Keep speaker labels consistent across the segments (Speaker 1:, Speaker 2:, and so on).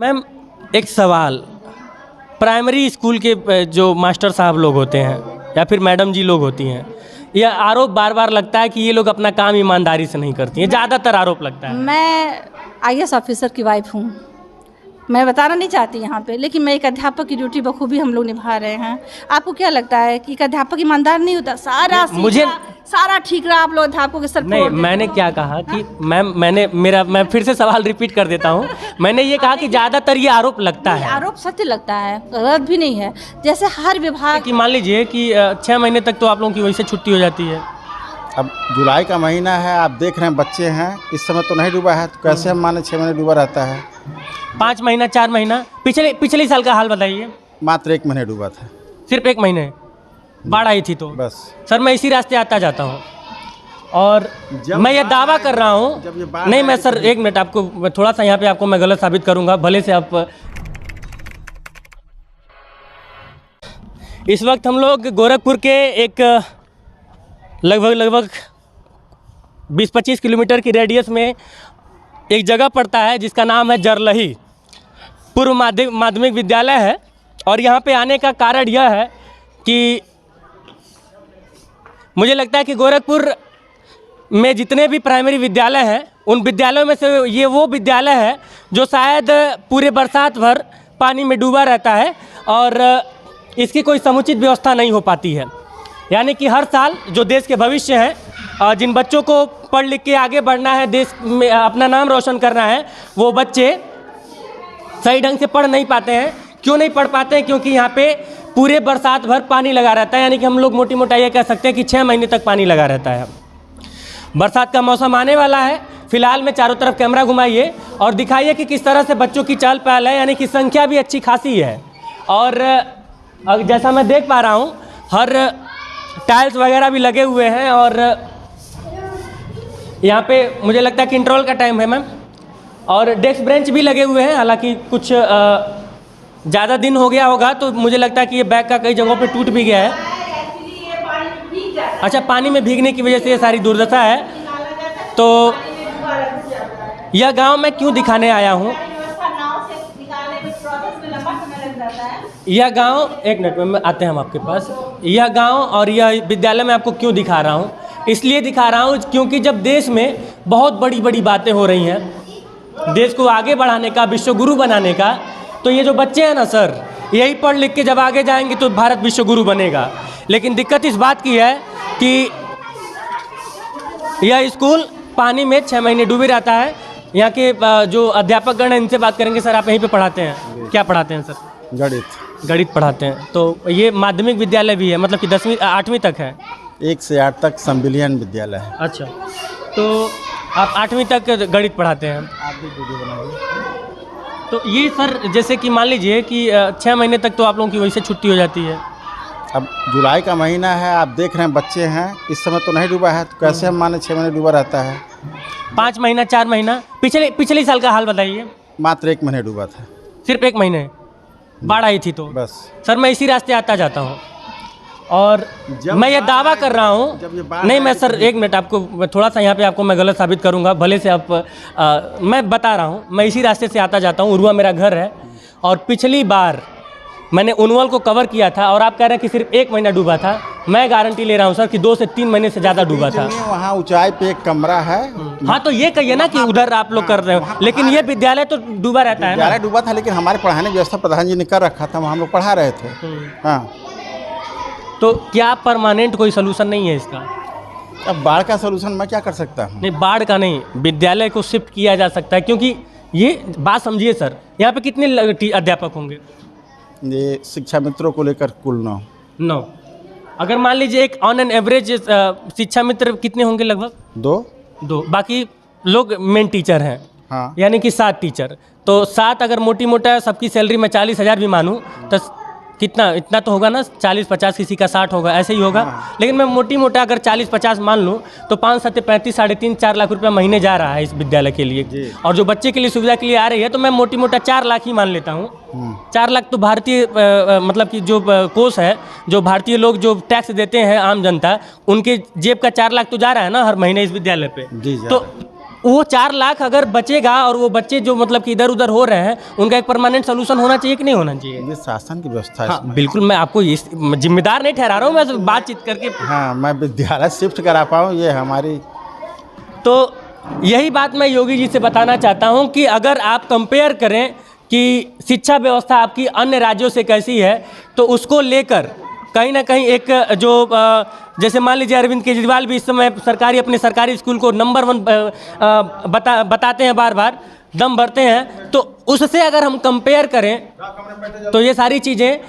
Speaker 1: Ma'am एक सवाल, primary school के जो मास्टर साहब लोग होते हैं या फिर मैडम जी लोग होती हैं, यह आरोप बार बार लगता है कि ये लोग अपना काम ईमानदारी से नहीं करती हैं, ज़्यादातर आरोप लगता है।
Speaker 2: मैं आईएएस ऑफिसर की वाइफ हूँ। मैं बताना नहीं चाहती यहाँ पे, लेकिन मैं एक अध्यापक की ड्यूटी बखूबी हम लोग निभा रहे हैं। आपको क्या लगता है कि एक अध्यापक ईमानदार नहीं होता? सारा ठीक रहा, आप लोग अध्यापकों के सर
Speaker 1: नहीं, मैंने क्या कहा कि मैम मैं फिर से सवाल रिपीट कर देता हूँ। मैंने ये कहा कि ज़्यादातर ये आरोप लगता है।
Speaker 2: आरोप सत्य लगता है, गलत भी नहीं है। जैसे हर विभाग
Speaker 1: कि मान लीजिए कि 6 महीने तक तो आप लोगों की वैसे छुट्टी हो जाती है।
Speaker 3: अब जुलाई का महीना है, आप देख रहे हैं बच्चे हैं, इस समय तो नहीं डूबा है, तो कैसे हम माने 6 महीने डूबा रहता है?
Speaker 1: 5 महीना 4 महीना पिछले साल का हाल बताइए।
Speaker 3: मात्र 1 महीने डूबा था।
Speaker 1: सिर्फ 1 महीने बाढ़ आई थी तो
Speaker 3: बस।
Speaker 1: सर मैं इसी रास्ते आता जाता हूँ और मैं ये दावा कर रहा हूँ। नहीं मैं सर 1 मिनट, आपको थोड़ा सा यहाँ पे आपको मैं गलत साबित करूँगा, भले से आप। इस वक्त हम लोग गोरखपुर के एक लगभग 20-25 किलोमीटर की रेडियस में एक जगह पड़ता है जिसका नाम है जरलही पूर्व माध्यमिक विद्यालय है। और यहाँ पे आने का कारण यह है कि मुझे लगता है कि गोरखपुर में जितने भी प्राइमरी विद्यालय हैं उन विद्यालयों में से ये वो विद्यालय है जो शायद पूरे बरसात भर पानी में डूबा रहता है और इसकी कोई समुचित व्यवस्था नहीं हो पाती है। यानी कि हर साल जो देश के भविष्य हैं, जिन बच्चों को पढ़ लिख के आगे बढ़ना है, देश में अपना नाम रोशन करना है, वो बच्चे सही ढंग से पढ़ नहीं पाते हैं। क्यों नहीं पढ़ पाते हैं? क्योंकि यहाँ पे पूरे बरसात भर पानी लगा रहता है। यानी कि हम लोग मोटी मोटा ये कह सकते हैं कि 6 महीने तक पानी लगा रहता है। बरसात का मौसम आने वाला है। फिलहाल में चारों तरफ कैमरा घुमाइए और दिखाइए कि किस तरह से बच्चों की चहल पहल है, यानी कि संख्या भी अच्छी खासी है। और जैसा मैं देख पा रहा हूँ, हर टाइल्स वगैरह भी लगे हुए हैं और यहाँ पे मुझे लगता है कि इंटरवल का टाइम है मैम, और डेस्क बेंच भी लगे हुए हैं। हालांकि कुछ ज़्यादा दिन हो गया होगा तो मुझे लगता है कि ये बैग का कई जगहों पे टूट भी गया है। अच्छा, पानी में भीगने की वजह से ये सारी दुर्दशा है। तो यह गांव मैं क्यों दिखाने आया हूँ, यह गांव, 1 मिनट में आते हैं हम आपके पास। यह गांव और यह विद्यालय मैं आपको क्यों दिखा रहा हूँ? इसलिए दिखा रहा हूँ क्योंकि जब देश में बहुत बड़ी बड़ी बातें हो रही हैं, देश को आगे बढ़ाने का, विश्व गुरु बनाने का, तो ये जो बच्चे हैं ना सर, यही पढ़ लिख के जब आगे जाएंगे तो भारत विश्व गुरु बनेगा। लेकिन दिक्कत इस बात की है कि यह स्कूल पानी में 6 महीने डूबे रहता है। यहाँ के जो अध्यापक गण हैं इनसे बात करेंगे। सर आप यहीं पे पढ़ाते हैं, क्या पढ़ाते हैं सर? गणित पढ़ाते हैं। तो ये माध्यमिक विद्यालय भी है, मतलब कि 10वीं 8वीं तक है?
Speaker 3: 1 से 8 तक संविलियन विद्यालय है।
Speaker 1: अच्छा, तो आप 8वीं तक गणित पढ़ाते हैं?
Speaker 3: आप भी वीडियो बनाइए।
Speaker 1: तो ये सर जैसे कि मान लीजिए कि 6 महीने तक तो आप लोगों की वैसे छुट्टी हो जाती है।
Speaker 3: अब जुलाई का महीना है, आप देख रहे हैं बच्चे हैं, इस समय तो नहीं डूबा है, तो कैसे हम माने 6 महीने डूबा रहता है?
Speaker 1: 5 महीना 4 महीना पिछले साल का हाल बताइए।
Speaker 3: मात्र 1 महीने डूबा था।
Speaker 1: सिर्फ 1 महीने बाढ़ आई थी तो
Speaker 3: बस।
Speaker 1: सर मैं इसी रास्ते आता जाता हूँ और मैं ये दावा कर रहा हूँ। नहीं मैं सर 1 मिनट, आपको थोड़ा सा यहाँ पे आपको मैं गलत साबित करूँगा, भले से आप मैं बता रहा हूँ, मैं इसी रास्ते से आता जाता हूँ। उरुआ मेरा घर है और पिछली बार मैंने उनवल को कवर किया था और आप कह रहे हैं कि सिर्फ 1 महीना डूबा था। मैं गारंटी ले रहा हूँ सर कि 2 से 3 महीने से ज़्यादा डूबा था।
Speaker 3: वहाँ ऊंचाई पे एक कमरा है।
Speaker 1: हाँ तो ये कहिए ना कि उधर आप लोग कर रहे हो, लेकिन ये विद्यालय तो डूबा रहता है ना?
Speaker 3: विद्यालय डूबा था, लेकिन हमारे पढ़ाने की व्यवस्था प्रधान जी ने कर रखा था, वहाँ हम लोग पढ़ा रहे थे। हाँ,
Speaker 1: तो क्या परमानेंट कोई सोल्यूशन नहीं है इसका?
Speaker 3: अब बाढ़ का सोल्यूशन मैं क्या कर सकता हूँ?
Speaker 1: नहीं, बाढ़ का नहीं, विद्यालय को शिफ्ट किया जा सकता है। क्योंकि ये बात समझिए सर, यहाँ पे कितने अध्यापक होंगे?
Speaker 3: ये शिक्षा मित्रों को लेकर कुल
Speaker 1: 9। अगर मान लीजिए एक ऑन एन एवरेज शिक्षा मित्र कितने होंगे? लगभग 2। बाकी लोग मेन टीचर हैं।
Speaker 3: हाँ,
Speaker 1: यानी कि 7 टीचर। तो 7 अगर मोटी मोटा सबकी सैलरी में 40,000 भी मानूँ तो कितना, इतना तो होगा ना, 40-50, किसी का 60 होगा, ऐसे ही होगा।
Speaker 3: हाँ।
Speaker 1: लेकिन मैं मोटी मोटा अगर 40-50 मान लूँ तो 5 7 35 3.5-4 लाख रुपया महीने जा रहा है इस विद्यालय के लिए। और जो बच्चे के लिए सुविधा के लिए आ रही है तो मैं मोटी मोटा 4 लाख ही मान लेता हूँ। 4 लाख तो भारतीय मतलब कि जो कोष है, जो भारतीय लोग जो टैक्स देते हैं आम जनता, उनके जेब का 4 लाख तो जा रहा है ना हर महीने इस विद्यालय पे। तो वो 4 लाख अगर बचेगा और वो बच्चे जो मतलब कि इधर उधर हो रहे हैं उनका एक परमानेंट सोल्यूशन होना चाहिए कि नहीं होना चाहिए?
Speaker 3: ये शासन की व्यवस्था है
Speaker 1: हाँ
Speaker 3: इसमें।
Speaker 1: बिल्कुल, मैं आपको इस जिम्मेदार नहीं ठहरा रहा हूँ, मैं बातचीत करके।
Speaker 3: हाँ, मैं विद्यालय शिफ्ट करा पाऊँ ये हमारी।
Speaker 1: तो यही बात मैं योगी जी से बताना चाहता हूँ कि अगर आप कंपेयर करें कि शिक्षा व्यवस्था आपकी अन्य राज्यों से कैसी है, तो उसको लेकर कहीं ना कहीं एक जो जैसे मान लीजिए अरविंद केजरीवाल भी इस समय अपने सरकारी स्कूल को नंबर 1 बताते हैं, बार बार दम भरते हैं, तो उससे अगर हम कंपेयर करें तो ये सारी चीज़ें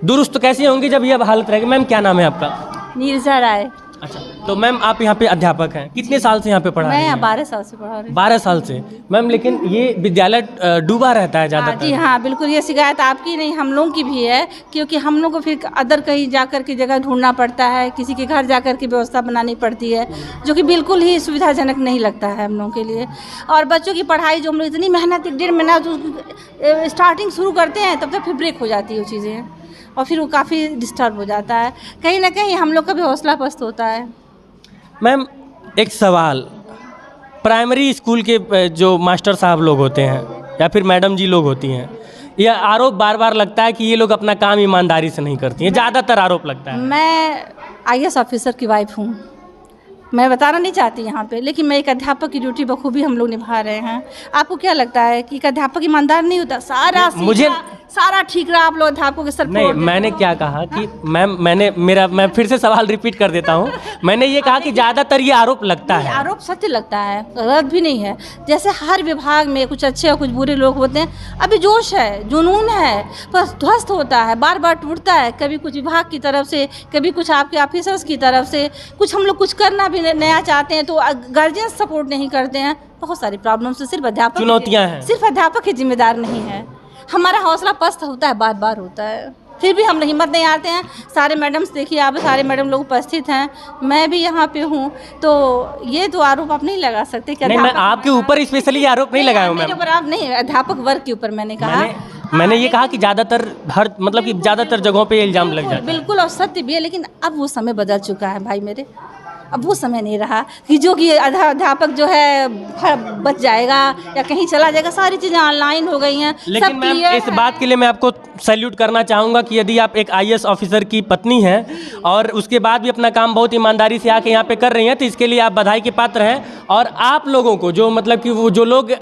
Speaker 1: दुरुस्त कैसी होंगी जब ये हालत रहेगी। मैम क्या नाम है आपका?
Speaker 2: नीरजा राय।
Speaker 1: अच्छा, तो मैम आप यहाँ पे अध्यापक हैं, कितने साल से यहाँ पे पढ़ा रही
Speaker 2: मैं
Speaker 1: हैं?
Speaker 2: 12 साल से पढ़ा रही हूँ।
Speaker 1: 12 साल से। मैम लेकिन ये विद्यालय डूबा रहता है
Speaker 2: हाँ
Speaker 1: ज़्यादातर।
Speaker 2: जी हाँ, बिल्कुल, ये शिकायत आपकी नहीं हम लोगों की भी है, क्योंकि हम लोग को फिर अदर कहीं जाकर के जगह ढूंढना पड़ता है, किसी के घर जाकर के व्यवस्था बनानी पड़ती है, जो कि बिल्कुल ही सुविधाजनक नहीं लगता है हम लोगों के लिए। और बच्चों की पढ़ाई जो हम लोग इतनी मेहनत 1-1.5 महीना तो स्टार्टिंग शुरू करते हैं, तब तक फिर ब्रेक हो जाती है वो चीज़ें, और फिर वो काफ़ी डिस्टर्ब हो जाता है, कहीं ना कहीं हम लोग का भी हौसला पस्त होता है।
Speaker 1: मैम एक सवाल, प्राइमरी स्कूल के जो मास्टर साहब लोग होते हैं या फिर मैडम जी लोग होती हैं, यह आरोप बार बार लगता है कि ये लोग अपना काम ईमानदारी से नहीं करती हैं, ज़्यादातर आरोप लगता है।
Speaker 2: मैं IAS ऑफिसर की वाइफ हूँ, मैं बताना नहीं चाहती यहाँ पे, लेकिन मैं एक अध्यापक की ड्यूटी बखूबी हम लोग निभा रहे हैं। आपको क्या लगता है कि एक अध्यापक ईमानदार नहीं होता? सारा ठीक रहा, आप लोग अध्यापकों के सर फोड़
Speaker 1: नहीं,
Speaker 2: देते
Speaker 1: मैंने
Speaker 2: हैं।
Speaker 1: क्या कहा कि मैम मैं फिर से सवाल रिपीट कर देता हूँ। मैंने ये कहा कि ज़्यादातर ये आरोप लगता है।
Speaker 2: आरोप सत्य लगता है, गलत भी नहीं है। जैसे हर विभाग में कुछ अच्छे और कुछ बुरे लोग होते हैं, अभी जोश है, जुनून है, बस ध्वस्त होता है, बार बार टूटता है, कभी कुछ विभाग की तरफ से, कभी कुछ आपके ऑफिसर्स की तरफ से, कुछ हम लोग कुछ करना भी नया चाहते हैं तो गार्जियंस सपोर्ट नहीं करते हैं, बहुत सारी प्रॉब्लम्स। सिर्फ अध्यापक
Speaker 1: चुनौतियाँ हैं,
Speaker 2: सिर्फ अध्यापक ही जिम्मेदार नहीं है, हमारा हौसला पस्त होता है, बार बार होता है, फिर भी हम हिम्मत नहीं हारते हैं। सारे मैडम्स देखिए, आप सारे मैडम लोग उपस्थित हैं, मैं भी यहाँ पे हूँ, तो ये तो आरोप आप नहीं लगा सकते कि
Speaker 1: नहीं, मैं आपके ऊपर स्पेशली आरोप नहीं लगाया हूँ मैम।
Speaker 2: मेरे ऊपर आप नहीं, अध्यापक वर्ग के ऊपर मैंने कहा।
Speaker 1: मैंने ये कहा कि ज़्यादातर मतलब कि ज़्यादातर जगहों पे इल्ज़ाम लग जाता है।
Speaker 2: बिल्कुल, और सत्य भी है, लेकिन अब वो समय बदल चुका है भाई मेरे, अब वो समय नहीं रहा कि जो कि अध्यापक जो है बच जाएगा या कहीं चला जाएगा, सारी चीज़ें ऑनलाइन हो गई हैं।
Speaker 1: लेकिन मैम इस बात के लिए मैं आपको सैल्यूट करना चाहूँगा कि यदि आप एक IAS ऑफिसर की पत्नी हैं और उसके बाद भी अपना काम बहुत ईमानदारी से आके यहाँ पे कर रही हैं, तो इसके लिए आप बधाई के पात्र हैं। और आप लोगों को जो मतलब कि वो जो लोग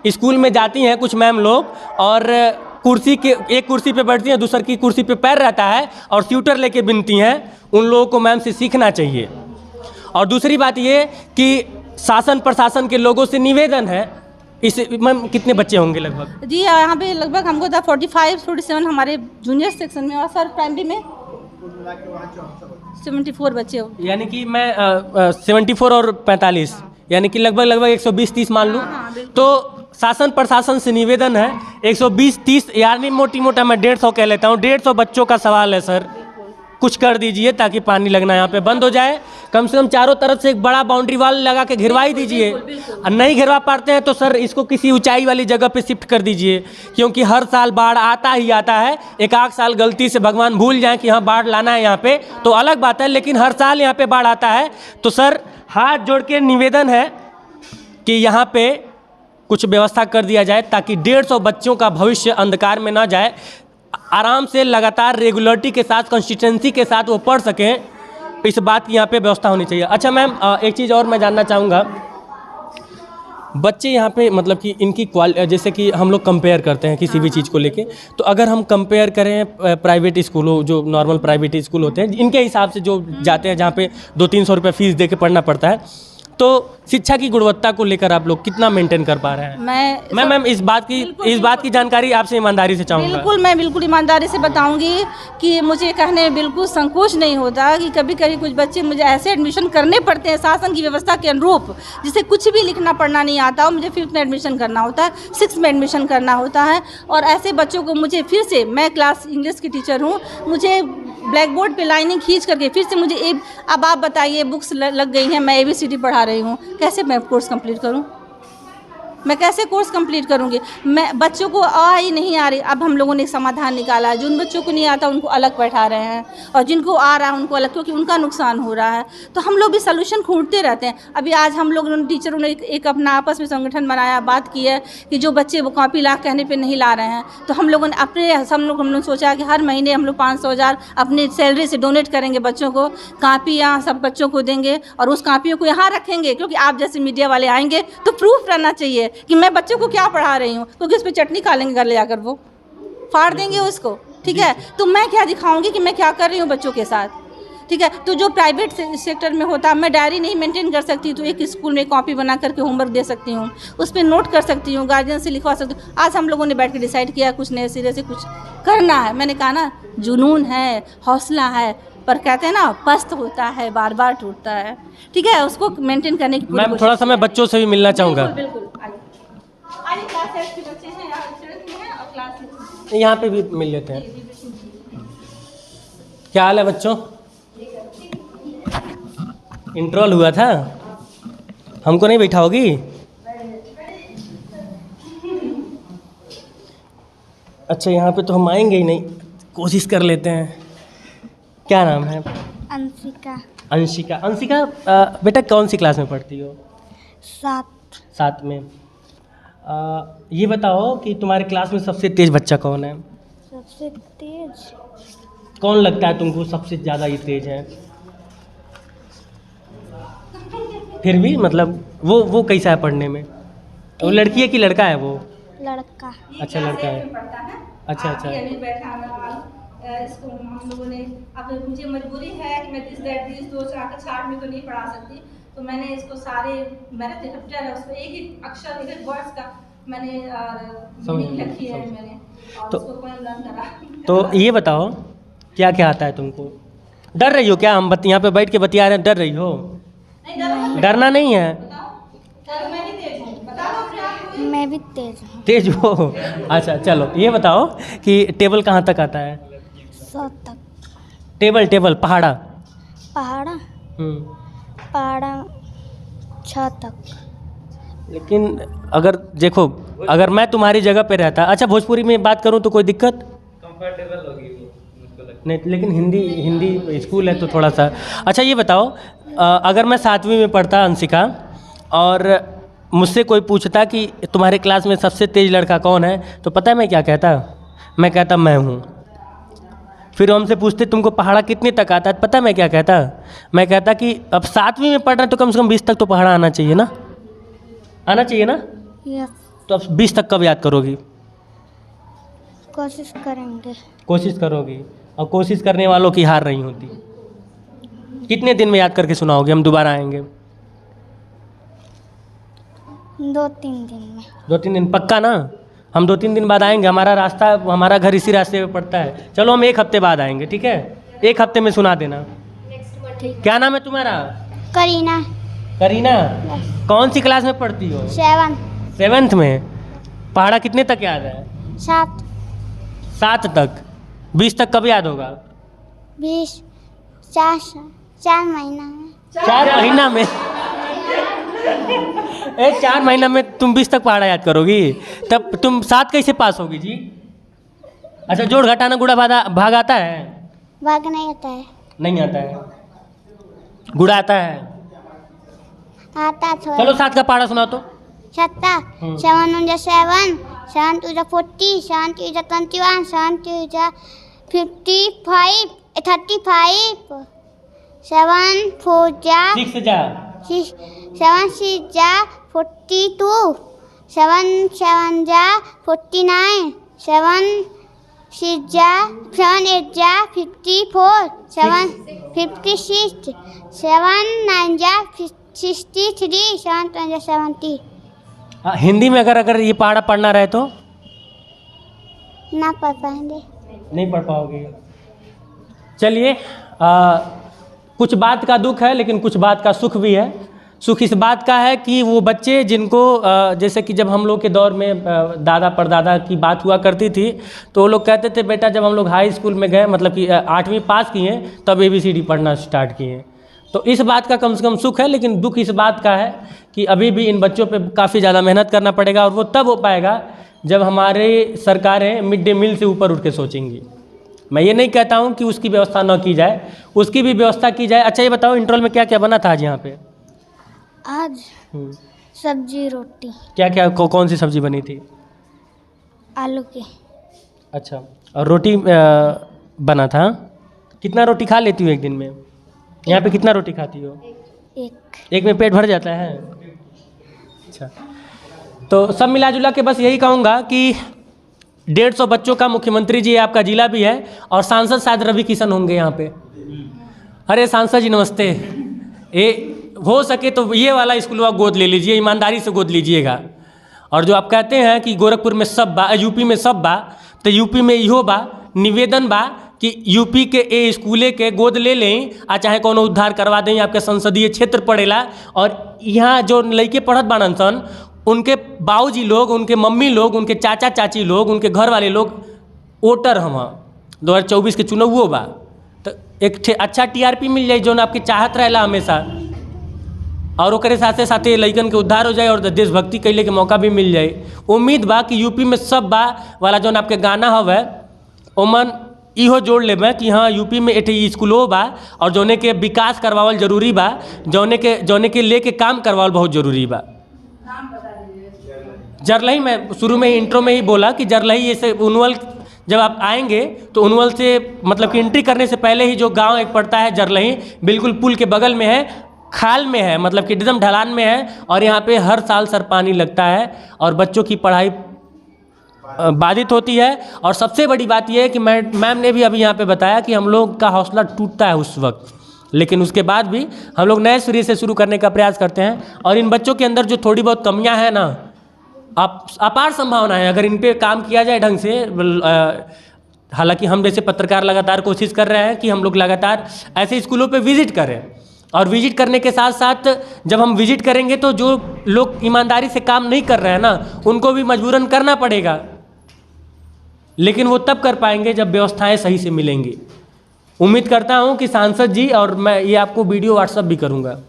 Speaker 1: स्कूल में जाती हैं, कुछ मैम लोग, और एक कुर्सी पे बैठती हैं, दूसरी की कुर्सी पे पैर रहता है और ट्यूटर लेके बिनती हैं, उन लोगों को मैम से सीखना चाहिए। और दूसरी बात ये कि शासन प्रशासन के लोगों से निवेदन है, इस मैम कितने बच्चे होंगे लगभग?
Speaker 2: जी यहाँ पे लगभग हमको 45-47 हमारे जूनियर सेक्शन में, और सर प्राइमरी में 74 बच्चे हो,
Speaker 1: यानी कि मैं 74 और 45 यानी कि लगभग 120-30 मान लूँ। तो शासन प्रशासन से निवेदन है, 120-30 यानी मोटी मोटा मैं 150 कह लेता हूँ, 150 बच्चों का सवाल है सर, कुछ कर दीजिए ताकि पानी लगना यहाँ पे बंद हो जाए। कम से कम चारों तरफ से एक बड़ा बाउंड्री वाल लगा के घिरवाई दीजिए, और नहीं घिरवा पाते हैं तो सर इसको किसी ऊंचाई वाली जगह पे शिफ्ट कर दीजिए, क्योंकि हर साल बाढ़ आता ही आता है। एक आध साल गलती से भगवान भूल जाए कि हाँ बाढ़ लाना है यहाँ पे तो अलग बात है, लेकिन हर साल यहाँ पे बाढ़ आता है। तो सर हाथ जोड़ के निवेदन है कि यहाँ पे कुछ व्यवस्था कर दिया जाए ताकि 150 बच्चों का भविष्य अंधकार में ना जाए, आराम से लगातार रेगुलरिटी के साथ, कंसिस्टेंसी के साथ वो पढ़ सकें, इस बात की यहाँ पे व्यवस्था होनी चाहिए। अच्छा मैम, एक चीज़ और मैं जानना चाहूँगा, बच्चे यहाँ पे मतलब कि इनकी जैसे कि हम लोग कंपेयर करते हैं किसी भी चीज़ को लेके, तो अगर हम कंपेयर करें प्राइवेट स्कूलों, जो नॉर्मल प्राइवेट स्कूल होते हैं इनके हिसाब से जो जाते हैं, जहाँ पे 200-300 रुपये फीस दे के पढ़ना पड़ता है, तो शिक्षा की गुणवत्ता को लेकर आप लोग कितना मेंटेन कर पा रहे हैं? मैम इस बात की जानकारी आपसे ईमानदारी से चाहूँगा।
Speaker 2: मैं बिल्कुल ईमानदारी से बताऊंगी कि मुझे कहने में बिल्कुल संकोच नहीं होता कि कभी कभी कुछ बच्चे मुझे ऐसे एडमिशन करने पड़ते हैं शासन की व्यवस्था के अनुरूप, जिसे कुछ भी लिखना पढ़ना नहीं आता हो, मुझे 5th में एडमिशन करना होता है, 6th में एडमिशन करना होता है, और ऐसे बच्चों को मुझे फिर से, मैं क्लास इंग्लिश की टीचर हूँ, मुझे ब्लैक बोर्ड पर लाइनिंग खींच करके फिर से मुझे अब आप बताइए, बुक्स लग गई हैं, मैं ABCD पढ़ा रही हूँ, कैसे मैं कोर्स कंप्लीट करूँ? मैं कैसे कोर्स कंप्लीट करूँगी? मैं बच्चों को आ ही नहीं आ रही। अब हम लोगों ने एक समाधान निकाला है, जिन बच्चों को नहीं आता उनको अलग बैठा रहे हैं और जिनको आ रहा है उनको अलग, क्योंकि उनका नुकसान हो रहा है। तो हम लोग भी सलूशन ढूंढते रहते हैं। अभी आज हम लोग टीचरों ने एक अपना आपस में संगठन बनाया, बात की है कि जो बच्चे वो कॉपी ला कहने पर नहीं ला रहे हैं, तो हम लोगों ने अपने हम लोग सोचा कि हर महीने हम लोग 500,000 अपनी सैलरी से डोनेट करेंगे, बच्चों को कापियाँ सब बच्चों को देंगे और उस कापियों को यहाँ रखेंगे, क्योंकि आप जैसे मीडिया वाले आएंगे तो प्रूफ रहना चाहिए कि मैं बच्चों को क्या पढ़ा रही हूँ, क्योंकि उस पर चटनी खा लेंगे घर ले जाकर, वो फाड़ देंगे उसको, ठीक है। तो मैं क्या दिखाऊंगी कि मैं क्या कर रही हूँ बच्चों के साथ, ठीक है। तो जो प्राइवेट सेक्टर में होता है, मैं डायरी नहीं मेंटेन कर सकती, तो एक स्कूल में कॉपी बना करके होमवर्क दे सकती हूँ, उस पर नोट कर सकती हूँ, गार्जियन से लिखवा सकती हूँ। आज हम लोगों ने बैठ के डिसाइड किया कुछ नए सिरे से कुछ करना है। मैंने कहा ना, जुनून है, हौसला है, पर कहते हैं ना पस्त होता है बार बार टूटता है, ठीक है। उसको मेंटेन करने की
Speaker 1: मैम थोड़ा सा मैं बच्चों से भी मिलना चाहूँगा।
Speaker 2: बिल्कुल आइए क्लास 8 के बच्चे हैं और क्लास 6
Speaker 1: यहाँ पे भी मिल लेते हैं। क्या हाल है बच्चों? इंट्रोल हुआ था, हमको नहीं बैठाओगी? अच्छा यहाँ पे तो हम आएंगे ही नहीं, कोशिश कर लेते हैं। क्या नाम है?
Speaker 4: अंशिका।
Speaker 1: अंशिका। अंशिका बेटा कौन सी क्लास में पढ़ती हो?
Speaker 4: 7
Speaker 1: में। ये बताओ कि तुम्हारे क्लास में सबसे तेज बच्चा कौन है?
Speaker 4: सबसे तेज
Speaker 1: कौन लगता है तुमको सबसे ज़्यादा ये तेज है? फिर भी मतलब वो कैसा है पढ़ने में? वो लड़की है कि लड़का है वो?
Speaker 4: लड़का।
Speaker 1: अच्छा लड़का है। अच्छा अच्छा।
Speaker 2: इसको हम लोगों ने, अब मुझे मजबूरी है कि मैं दिस दो चार्ट में तो नहीं पढ़ा सकती, तो मैंने इसको सारे मेरा जो चैप्टर है उसको एक एक अक्षर एक एक वर्ड्स का मैंने मीनिंग लिखी है मैंने, और उसको पोएम लर्न करा। तो
Speaker 1: ये बताओ क्या क्या आता है तुमको? डर रही हो क्या? हम यहाँ पे बैठ के बतिया रहे हैं, डर रही हो? डरना नहीं है।
Speaker 4: मैं भी तेज हूँ।
Speaker 1: तेज हो? अच्छा चलो ये बताओ कि टेबल कहाँ तक आता है?
Speaker 4: 100 तक।
Speaker 1: टेबल पहाड़ा?
Speaker 4: पहाड़ा 6 तक।
Speaker 1: लेकिन अगर देखो, अगर मैं तुम्हारी जगह पे रहता, अच्छा भोजपुरी में बात करूँ तो कोई दिक्कत? कंफर्टेबल होगी नहीं, लेकिन हिंदी स्कूल है तो थोड़ा सा। अच्छा ये बताओ, अगर मैं 7वीं में पढ़ता अंशिका, और मुझसे कोई पूछता कि तुम्हारे क्लास में सबसे तेज लड़का कौन है, तो पता है मैं क्या कहता? मैं कहता मैं हूँ। फिर हमसे पूछते तुमको पहाड़ा कितने तक आता है, पता है मैं क्या कहता? मैं कहता कि अब 7वीं में पढ़ रहे हैं तो कम से कम 20 तक तो पहाड़ा आना चाहिए ना, आना चाहिए ना?
Speaker 4: यस।
Speaker 1: तो अब 20 तक कब याद करोगी?
Speaker 4: कोशिश करेंगे।
Speaker 1: कोशिश करोगी, और कोशिश करने वालों की हार नहीं होती। कितने दिन में याद करके सुनाओगे? हम दोबारा आएंगे
Speaker 4: 2-3 दिन में।
Speaker 1: 2-3 दिन पक्का ना? हम 2-3 दिन बाद आएंगे, हमारा घर इसी रास्ते पे पड़ता है। चलो हम 1 हफ्ते बाद आएंगे, ठीक है? 1 हफ्ते में सुना देना। क्या नाम है तुम्हारा?
Speaker 4: करीना।
Speaker 1: करीना। कौन सी क्लास में पढ़ती हो? 7th में। पहाड़ा कितने तक याद है? 7 तक। 20 तक कब याद होगा?
Speaker 4: 20 4 महीना में।
Speaker 1: 4 महीना में? 4 महीना में तुम 20 तक पहाड़ा याद करोगी? तब तुम 7 कैसे पास होगी जी? अच्छा जोड़ घटाना गुड़ा भाग आता है?
Speaker 4: भाग नहीं आता है।
Speaker 1: नहीं आता है। गुड़ा आता है?
Speaker 4: आता थोड़ा।
Speaker 1: चलो 7 का पहाड़ा सुनाओ तो।
Speaker 4: 7 7 1 7 7 2 40 7 2 21 7 2 55 35 7 4
Speaker 1: 6 जा
Speaker 4: 7 6 42 7 7 49 7 6 7 8 54 7 56 7 9 63 7 10 70।
Speaker 1: हिंदी में अगर ये पहाड़ा पढ़ना रहे तो
Speaker 4: ना पढ़ पाएंगे।
Speaker 1: नहीं पढ़ पाओगे। चलिए कुछ बात का दुख है लेकिन कुछ बात का सुख भी है। सुख इस बात का है कि वो बच्चे जिनको जैसे कि जब हम लोग के दौर में दादा परदादा की बात हुआ करती थी तो वो लोग कहते थे बेटा जब हम लोग हाई स्कूल में गए मतलब कि 8वीं पास किए तब ABCD पढ़ना स्टार्ट किए। तो इस बात का कम से कम सुख है, लेकिन दुख इस बात का है कि अभी भी इन बच्चों पे काफ़ी ज़्यादा मेहनत करना पड़ेगा, और वो तब हो पाएगा जब हमारे सरकारें मिड डे मील से ऊपर उठ के सोचेंगी। मैं ये नहीं कहता हूँ कि उसकी व्यवस्था ना की जाए, उसकी भी व्यवस्था की जाए। अच्छा ये बताओ, इंटरवल में क्या क्या बना था आज यहाँ पे?
Speaker 4: आज सब्जी रोटी।
Speaker 1: क्या क्या कौन सी सब्जी बनी थी?
Speaker 4: आलू की।
Speaker 1: अच्छा, और रोटी बना था। कितना रोटी खा लेती हो एक दिन में? यहाँ पे कितना रोटी खाती हो? एक में पेट भर जाता है? अच्छा, तो सब मिला जुला के बस यही कहूँगा कि 150 बच्चों का मुख्यमंत्री जी आपका जिला भी है, और सांसद शायद रवि किशन होंगे यहाँ पे। अरे सांसद जी नमस्ते। ये हो सके तो ये वाला स्कूल आप गोद ले लीजिए, ईमानदारी से गोद लीजिएगा। और जो आप कहते हैं कि गोरखपुर में सब बा, यूपी में सब बा, तो यूपी में इहो बा, निवेदन बा कि यूपी के ए स्कूले के गोद ले लें, आ चाहे कोनो उद्धार करवा दें। आपके संसदीय क्षेत्र पड़ेला, और यहाँ जो लड़के पढ़त बानन सन, उनके बाबूजी लोग, उनके मम्मी लोग, उनके चाचा चाची लोग, उनके घर वाले लोग वोटर हम 2024 के चुनाव बा, तो एक अच्छा टीआरपी मिल जाए जो आपकी चाहत रहेला हमेशा, और ओकरे साथे साथे लइकन के उद्धार हो जाए और देशभक्ति कैले के मौका भी मिल जाए। उम्मीद बा कि यूपी में सब बा वाला जो आपके गाना हवे ओमन इहो जोड़ लेबे कि हाँ यूपी में एठे स्कूलो बा, और जौने के विकास करवावल जरूरी बा, जौने के लेके काम करवावल बहुत जरूरी बा। जरलही में शुरू में ही इंट्रो में ही बोला कि जरलही ऐसे उनवल जब आप आएंगे तो उनवल से मतलब कि एंट्री करने से पहले ही जो गांव एक पड़ता है जरलही, बिल्कुल पुल के बगल में है, खाल में है, मतलब कि एकदम ढलान में है, और यहाँ पे हर साल सर पानी लगता है और बच्चों की पढ़ाई बाधित होती है। और सबसे बड़ी बात यह है कि मैम ने भी अभी यहाँ पे बताया कि हम लोग का हौसला टूटता है उस वक्त, लेकिन उसके बाद भी हम लोग नए सिरे से शुरू करने का प्रयास करते हैं। और इन बच्चों के अंदर जो थोड़ी बहुत कमियां हैं ना, अपार संभावना है अगर इन पे काम किया जाए ढंग से। हालांकि हम जैसे पत्रकार लगातार कोशिश कर रहे हैं कि हम लोग लगातार ऐसे स्कूलों पे विजिट करें, और विजिट करने के साथ साथ जब हम विजिट करेंगे तो जो लोग ईमानदारी से काम नहीं कर रहे हैं ना, उनको भी मजबूरन करना पड़ेगा, लेकिन वो तब कर पाएंगे जब व्यवस्थाएं सही से मिलेंगी। उम्मीद करता हूं कि सांसद जी, और मैं ये आपको वीडियो व्हाट्सएप भी करूंगा,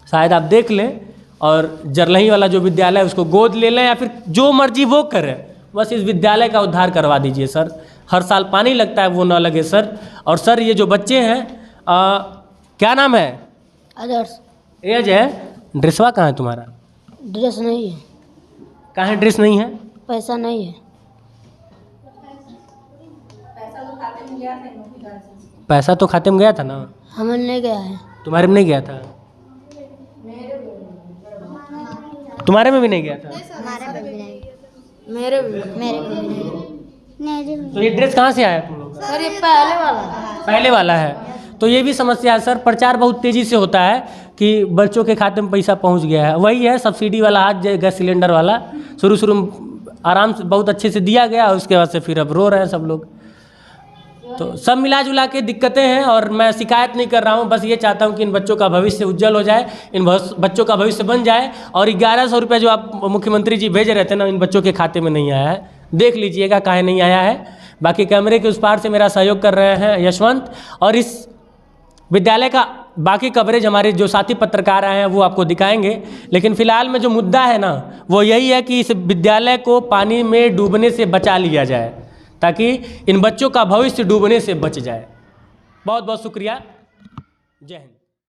Speaker 1: शायद आप देख लें, और जरलही वाला जो विद्यालय है उसको गोद ले लें, या फिर जो मर्जी वो करें, बस इस विद्यालय का उद्धार करवा दीजिए सर। हर साल पानी लगता है, वो ना लगे सर। और सर ये जो बच्चे हैं क्या नाम है?
Speaker 5: आदर्श।
Speaker 1: एज है, ड्रेसवा कहाँ है तुम्हारा?
Speaker 5: ड्रेस नहीं है।
Speaker 1: कहाँ है ड्रेस नहीं है?
Speaker 5: पैसा नहीं है।
Speaker 1: पैसा तो खाते में गया था ना?
Speaker 5: हमें नहीं गया है।
Speaker 1: तुम्हारे में नहीं गया था? तुम्हारे में भी नहीं गया था?
Speaker 5: मेरे
Speaker 1: तो ये ड्रेस कहाँ से आया तुम लोग का?
Speaker 5: सर ये पहले वाला है।
Speaker 1: पहले वाला है, तो ये भी समस्या है सर। प्रचार बहुत तेज़ी से होता है कि बच्चों के खाते में पैसा पहुंच गया है, वही है सब्सिडी वाला आज गैस सिलेंडर वाला। शुरू में आराम से बहुत अच्छे से दिया गया, और उसके बाद से फिर अब रो रहे हैं सब लोग। तो सब मिला जुला के दिक्कतें हैं, और मैं शिकायत नहीं कर रहा हूं, बस ये चाहता हूं कि इन बच्चों का भविष्य उज्जवल हो जाए, इन बच्चों का भविष्य बन जाए। और 1100 रुपये जो आप मुख्यमंत्री जी भेजे रहते हैं ना, इन बच्चों के खाते में नहीं आया है। देख लीजिएगा काहे नहीं आया है। बाकी कैमरे के उस पार से मेरा सहयोग कर रहे हैं यशवंत, और इस विद्यालय का बाकी कवरेज हमारे जो साथी पत्रकार आए हैं वो आपको दिखाएंगे। लेकिन फिलहाल में जो मुद्दा है ना, वो यही है कि इस विद्यालय को पानी में डूबने से बचा लिया जाए, ताकि इन बच्चों का भविष्य डूबने से बच जाए। बहुत बहुत शुक्रिया। जय हिंद।